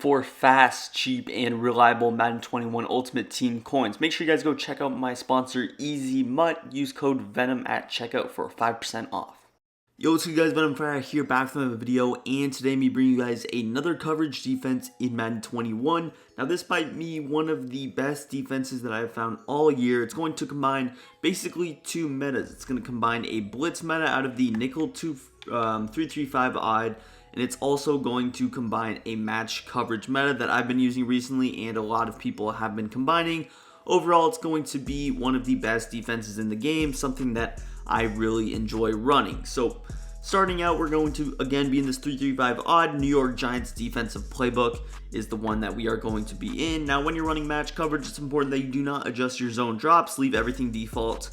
for fast, cheap, and reliable Madden 21 Ultimate Team coins. Make sure you guys go check out my sponsor, Easy Mutt. Use code VENOM at checkout for 5% off. Yo, what's good guys, Venom Fire here, back from the video, and today me bringing you guys another coverage defense in Madden 21. Now this might be one of the best defenses that I've found all year. It's going to combine basically two metas. It's going to combine a blitz meta out of the nickel 335 odd, and it's also going to combine a match coverage meta that I've been using recently and a lot of people have been combining. Overall, it's going to be one of the best defenses in the game, something that I really enjoy running. So starting out, we're going to again be in this 335 odd. New York Giants defensive playbook is the one that we are going to be in. Now when you're running match coverage, it's important that you do not adjust your zone drops. Leave everything default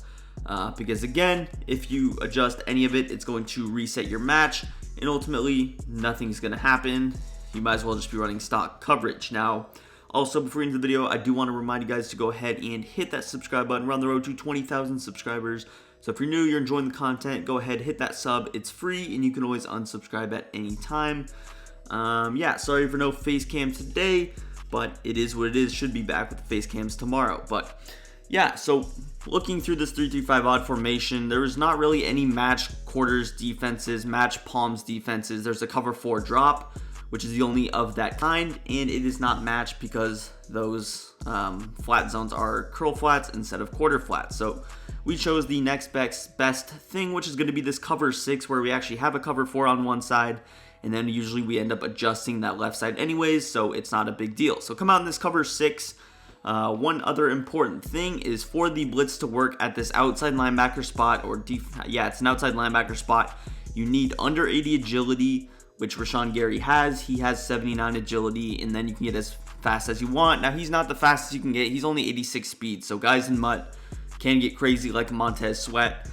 because again, if you adjust any of it, it's going to reset your match and ultimately nothing's going to happen. You might as well just be running stock coverage. Now also, before we get into the video, I do want to remind you guys to go ahead and hit that subscribe button. We're on the road to 20,000 subscribers. So if you're new, you're enjoying the content, go ahead, hit that sub. It's free, and you can always unsubscribe at any time. Yeah, sorry for no face cam today, but it is what it is. Should be back with the face cams tomorrow. But yeah, so looking through this 3-3-5 odd formation, there is not really any match quarters defenses, match palms defenses. There's a cover 4 drop, which is the only of that kind, and it is not matched because those flat zones are curl flats instead of quarter flats. So we chose the next best thing, which is going to be this cover 6, where we actually have a cover 4 on one side, and then usually we end up adjusting that left side anyways, so it's not a big deal. So come out in this cover 6. One other important thing is for the blitz to work at this outside linebacker spot, it's an outside linebacker spot, you need under 80 agility, which Rashawn Gary has. He has 79 agility, and then you can get as fast as you want. Now, he's not the fastest you can get. He's only 86 speed, so guys in Mutt can get crazy like Montez Sweat.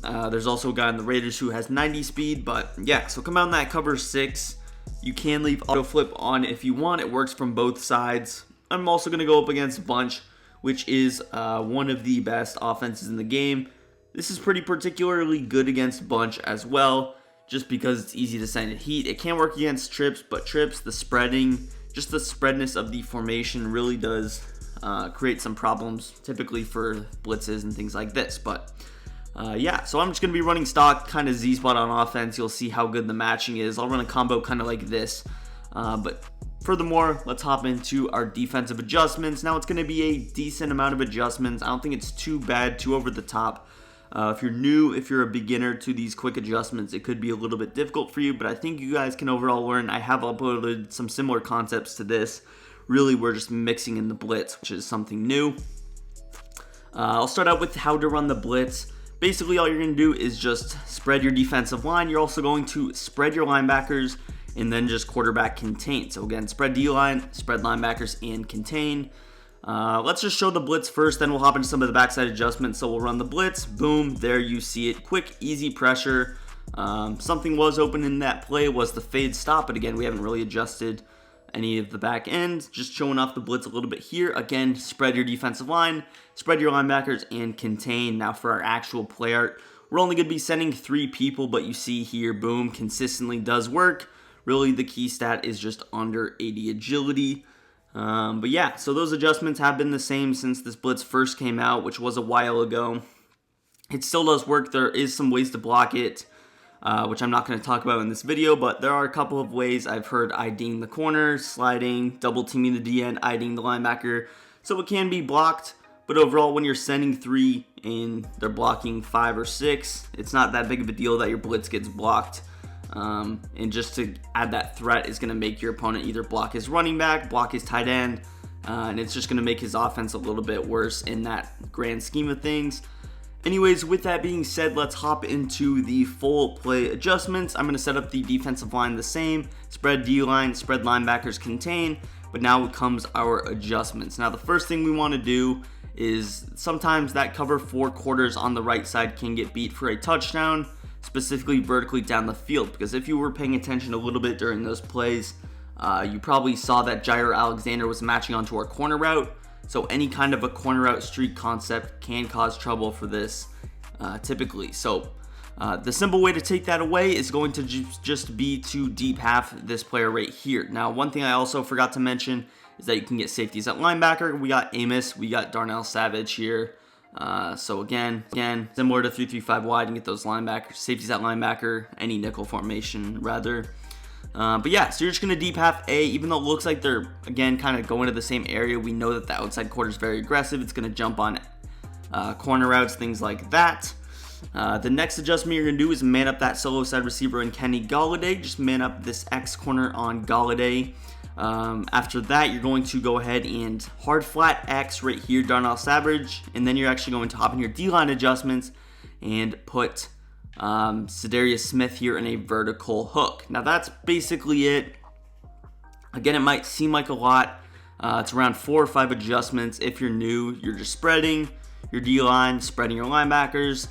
There's also a guy in the Raiders who has 90 speed, but yeah, so come out in that cover 6. You can leave auto flip on if you want. It works from both sides. I'm also going to go up against Bunch, which is one of the best offenses in the game. This is pretty particularly good against Bunch as well, just because it's easy to send it heat. It can work against trips, but trips, the spreading, just the spreadness of the formation really does create some problems, typically for blitzes and things like this. But yeah, so I'm just going to be running stock kind of Z-spot on offense. You'll see how good the matching is. I'll run a combo kind of like this. But furthermore, let's hop into our defensive adjustments. Now it's going to be a decent amount of adjustments. I don't think it's too bad, too over the top. If you're new, if you're a beginner to these quick adjustments, it could be a little bit difficult for you, but I think you guys can overall learn. I have uploaded some similar concepts to this. Really, we're just mixing in the blitz, which is something new. I'll start out with how to run the blitz. Basically, all you're going to do is just spread your defensive line. You're also going to spread your linebackers and then just quarterback contain. So again, spread D-line, spread linebackers, and contain. Let's just show the blitz first, then we'll hop into some of the backside adjustments. So we'll run the blitz, boom, there you see it. Quick, easy pressure. Something was open in that play, was the fade stop, but again, we haven't really adjusted any of the back end. Just showing off the blitz a little bit here. Again, spread your defensive line, spread your linebackers, and contain. Now for our actual play art, we're only going to be sending 3 people, but you see here, boom, consistently does work. Really, the key stat is just under 80 agility. But yeah, so those adjustments have been the same since this blitz first came out, which was a while ago. It still does work. There is some ways to block it, which I'm not going to talk about in this video, but there are a couple of ways. I've heard IDing the corner, sliding, double teaming the DN, IDing the linebacker. So it can be blocked, but overall when you're sending 3 and they're blocking 5 or 6, it's not that big of a deal that your blitz gets blocked. And just to add that threat is going to make your opponent either block his running back, block his tight end, and it's just going to make his offense a little bit worse in that grand scheme of things. Anyways, with that being said, let's hop into the full play adjustments. I'm going to set up the defensive line the same, spread D-line, spread linebackers, contain, but now comes our adjustments. Now the first thing we want to do is sometimes that cover 4 quarters on the right side can get beat for a touchdown, specifically vertically down the field, because if you were paying attention a little bit during those plays, you probably saw that Jair Alexander was matching onto our corner route. So any kind of a corner route streak concept can cause trouble for this typically. So The simple way to take that away is going to just be to deep half this player right here. Now, one thing I also forgot to mention is that you can get safeties at linebacker. We got Amos, we got Darnell Savage here. So again, similar to 3-3-5 wide, and get those linebackers, safeties at linebacker, any nickel formation rather. But yeah, so you're just going to deep half A, even though it looks like they're, again, kind of going to the same area. We know that the outside quarter is very aggressive. It's going to jump on corner routes, things like that. The next adjustment you're going to do is man up that solo side receiver in Kenny Golladay. Just man up this X corner on Golladay. After that, you're going to go ahead and hard flat X right here, Darnell Savage. And then you're actually going to hop in your D-line adjustments and put Za'Darius Smith here in a vertical hook. Now that's basically it. Again, it might seem like a lot. It's around 4 or 5 adjustments. If you're new, you're just spreading your D-line, spreading your linebackers,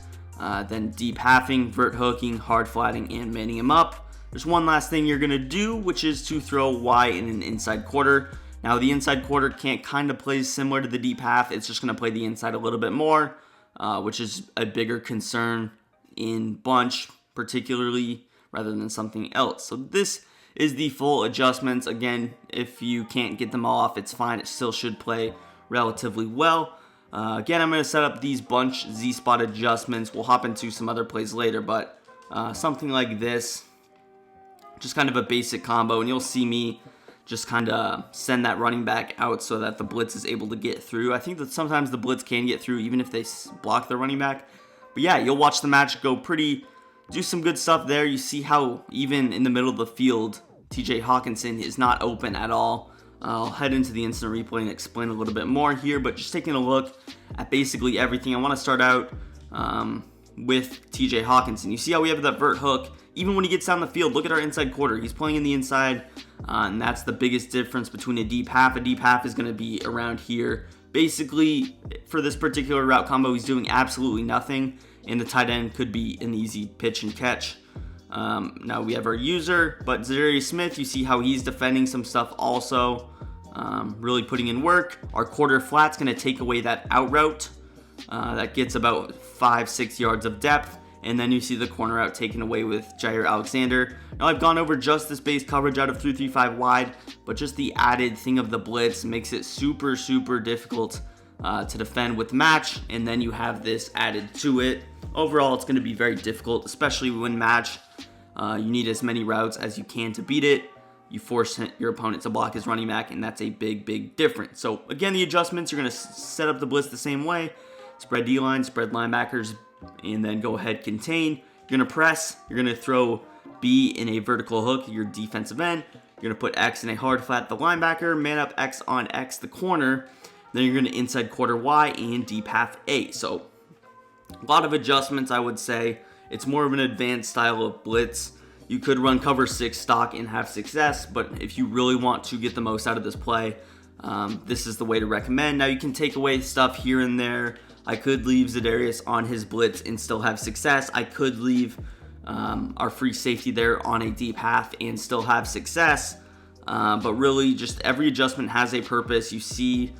then deep halving, vert hooking, hard flatting, and manning him up. There's one last thing you're going to do, which is to throw Y in an inside quarter. Now, the inside quarter kind of plays similar to the deep half. It's just going to play the inside a little bit more, which is a bigger concern in bunch, particularly, rather than something else. So this is the full adjustments. Again, if you can't get them all off, it's fine. It still should play relatively well. Again, I'm going to set up these bunch Z-spot adjustments. We'll hop into some other plays later, but something like this, just kind of a basic combo, and you'll see me just kind of send that running back out so that the blitz is able to get through. I think that sometimes the blitz can get through even if they block the running back. But yeah, you'll watch the match go do some good stuff there. You see how even in the middle of the field, TJ Hawkinson is not open at all. I'll head into the instant replay and explain a little bit more here, but just taking a look at basically everything. I want to start out with TJ Hawkinson. You see how we have that vert hook. Even when he gets down the field, look at our inside quarter. He's playing in the inside, and that's the biggest difference between a deep half. A deep half is going to be around here. Basically, for this particular route combo, he's doing absolutely nothing, and the tight end could be an easy pitch and catch. Now we have our user, but Za'Darius Smith, you see how he's defending some stuff also, really putting in work. Our quarter flat's going to take away that out route. That gets about 5-6 yards of depth. And then you see the corner out taken away with Jair Alexander. Now I've gone over just this base coverage out of 3-3-5 wide, but just the added thing of the blitz makes it super, super difficult to defend with match. And then you have this added to it. Overall, it's going to be very difficult, especially when match. You need as many routes as you can to beat it. You force your opponent to block his running back, and that's a big, big difference. So again, the adjustments, you're going to set up the blitz the same way. Spread D-line, spread linebackers, and then go ahead, contain. You're going to press. You're going to throw B in a vertical hook, your defensive end. You're going to put X in a hard flat, the linebacker. Man up X on X, the corner. Then you're going to inside quarter Y and deep half A. So a lot of adjustments, I would say. It's more of an advanced style of blitz. You could run cover 6 stock and have success, but if you really want to get the most out of this play, this is the way to recommend. Now you can take away stuff here and there. I could leave Za'Darius on his blitz and still have success. I could leave our free safety there on a deep half and still have success. But really, just every adjustment has a purpose. You see,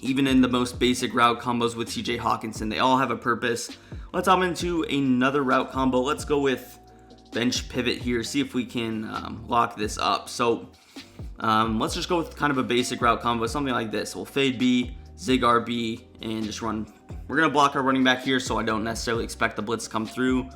even in the most basic route combos with TJ Hawkinson, they all have a purpose. Let's hop into another route combo. Let's go with bench pivot here, see if we can lock this up. So let's just go with kind of a basic route combo, something like this. We'll fade B, zig RB, and just run. We're going to block our running back here, so I don't necessarily expect the blitz to come through.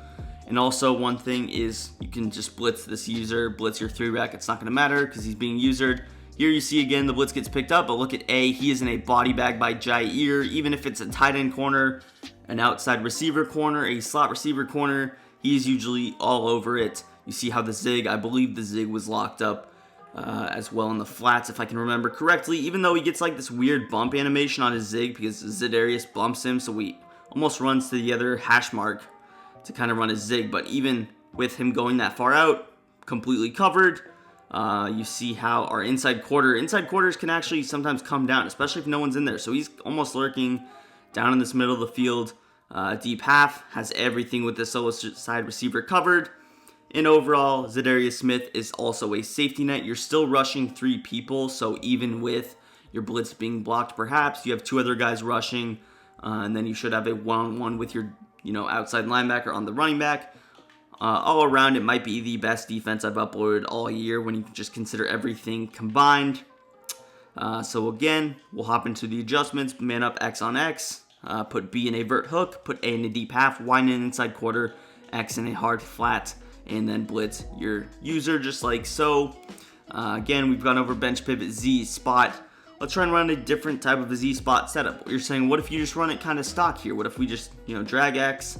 And also, one thing is you can just blitz this user, blitz your 3-back. It's not going to matter because he's being usered. Here you see again the blitz gets picked up, but look at A. He is in a body bag by Jair. Even if it's a tight end corner, an outside receiver corner, a slot receiver corner, he's usually all over it. You see how the zig, I believe the zig was locked up as well in the flats, if I can remember correctly, even though he gets like this weird bump animation on his zig because Za'Darius bumps him, so he almost runs to the other hash mark to kind of run his zig. But even with him going that far out, completely covered, you see how our inside quarters can actually sometimes come down, especially if no one's in there. So he's almost lurking down in this middle of the field. Deep half has everything with the solo side receiver covered. And overall, Za'Darius Smith is also a safety net. You're still rushing 3 people, so even with your blitz being blocked, perhaps you have 2 other guys rushing, and then you should have a 1-on-1 with your outside linebacker on the running back. All around, it might be the best defense I've uploaded all year when you just consider everything combined. So again, we'll hop into the adjustments. Man up X on X. Put B in a vert hook. Put A in a deep half. Y in an inside quarter. X in a hard flat. And then blitz your user just like so. Again, we've gone over bench pivot Z spot. Let's try and run a different type of a Z spot setup. You're saying, what if you just run it kind of stock here? What if we just drag X?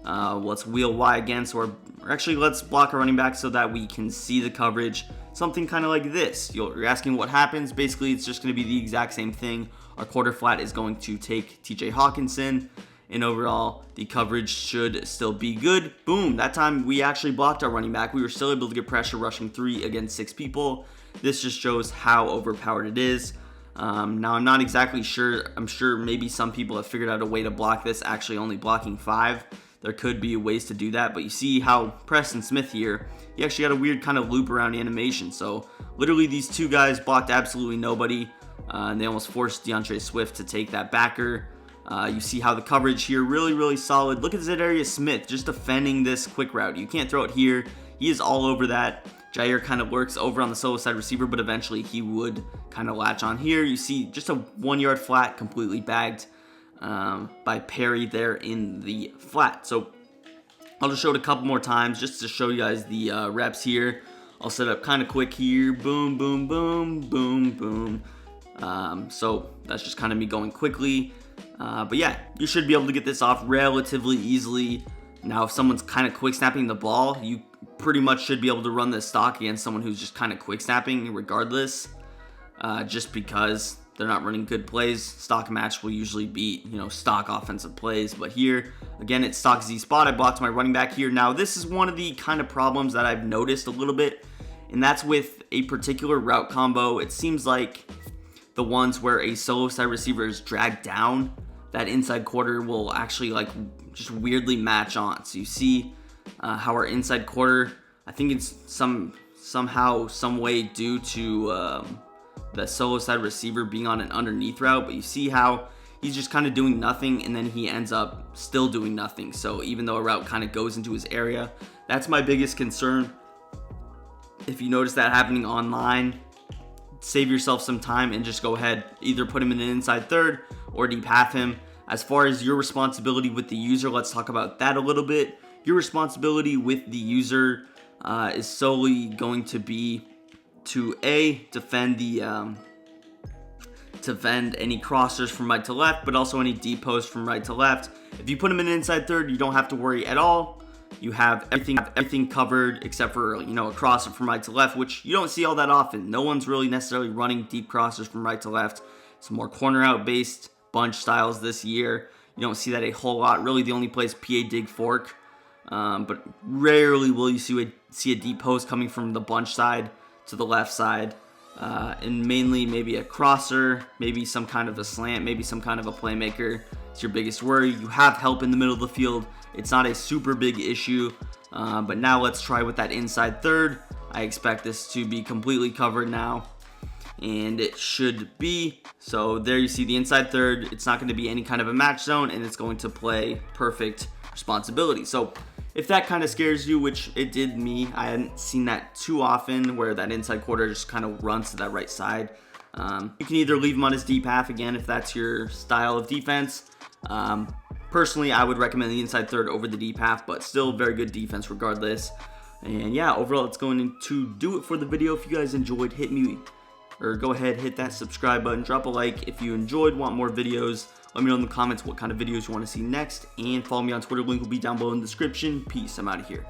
Let's wheel Y again. So let's block our running back so that we can see the coverage. Something kind of like this. You're asking what happens. Basically, it's just going to be the exact same thing. Our quarter flat is going to take TJ Hawkinson. And overall, the coverage should still be good. Boom. That time, we actually blocked our running back. We were still able to get pressure rushing 3 against 6 people. This just shows how overpowered it is. Now, I'm not exactly sure. I'm sure maybe some people have figured out a way to block this, actually only blocking 5. There could be ways to do that, but you see how Preston Smith here, he actually got a weird kind of loop around animation. So literally these 2 guys blocked absolutely nobody, and they almost forced DeAndre Swift to take that backer. You see how the coverage here really solid. Look at Zadarius Smith just defending this quick route. You can't throw it here. He is all over that. Jair kind of works over on the solo side receiver, but eventually he would kind of latch on here. You see just a 1-yard flat completely bagged by Perry there in the flat. So I'll just show it a couple more times just to show you guys the reps here. I'll set up kind of quick here. Boom, boom, boom, boom, boom. So that's just kind of me going quickly. But yeah, you should be able to get this off relatively easily. Now, if someone's kind of quick snapping the ball, you pretty much should be able to run this stock against someone who's just kind of quick snapping regardless. Just because they're not running good plays. Stock match will usually beat, stock offensive plays. But here, again, it's stock Z spot. I blocked my running back here. Now, this is one of the kind of problems that I've noticed a little bit, and that's with a particular route combo. It seems like the ones where a solo side receiver is dragged down, that inside quarter will actually just weirdly match on. So you see how our inside quarter, I think it's somehow, some way due to the solo side receiver being on an underneath route, but you see how he's just kind of doing nothing and then he ends up still doing nothing. So even though a route kind of goes into his area, that's my biggest concern. If you notice that happening online, save yourself some time and just go ahead, either put him in an inside third or deep half him. As far as your responsibility with the user, let's talk about that a little bit. Your responsibility with the user is solely going to be to defend any crossers from right to left, but also any deep posts from right to left. If you put him in an inside third, you don't have to worry at all. You have everything covered except for a crosser from right to left, which you don't see all that often. No one's really necessarily running deep crossers from right to left. It's more corner out based bunch styles this year. You don't see that a whole lot. Really, the only place PA dig fork, but rarely will you see a deep post coming from the bunch side to the left side, and mainly maybe a crosser, maybe some kind of a slant, maybe some kind of a playmaker. It's your biggest worry. You have help in the middle of the field. It's not a super big issue, but now let's try with that inside third. I expect this to be completely covered now, and it should be. So there you see the inside third. It's not going to be any kind of a match zone, and it's going to play perfect responsibility. So if that kind of scares you, which it did me, I hadn't seen that too often where that inside quarter just kind of runs to that right side. You can either leave him on his deep half again if that's your style of defense. Personally, I would recommend the inside third over the deep half, but still very good defense regardless. And yeah, overall, it's going to do it for the video. If you guys enjoyed, go ahead, hit that subscribe button, drop a like if you enjoyed, want more videos. Let me know in the comments what kind of videos you want to see next, and follow me on Twitter. Link will be down below in the description. Peace. I'm out of here.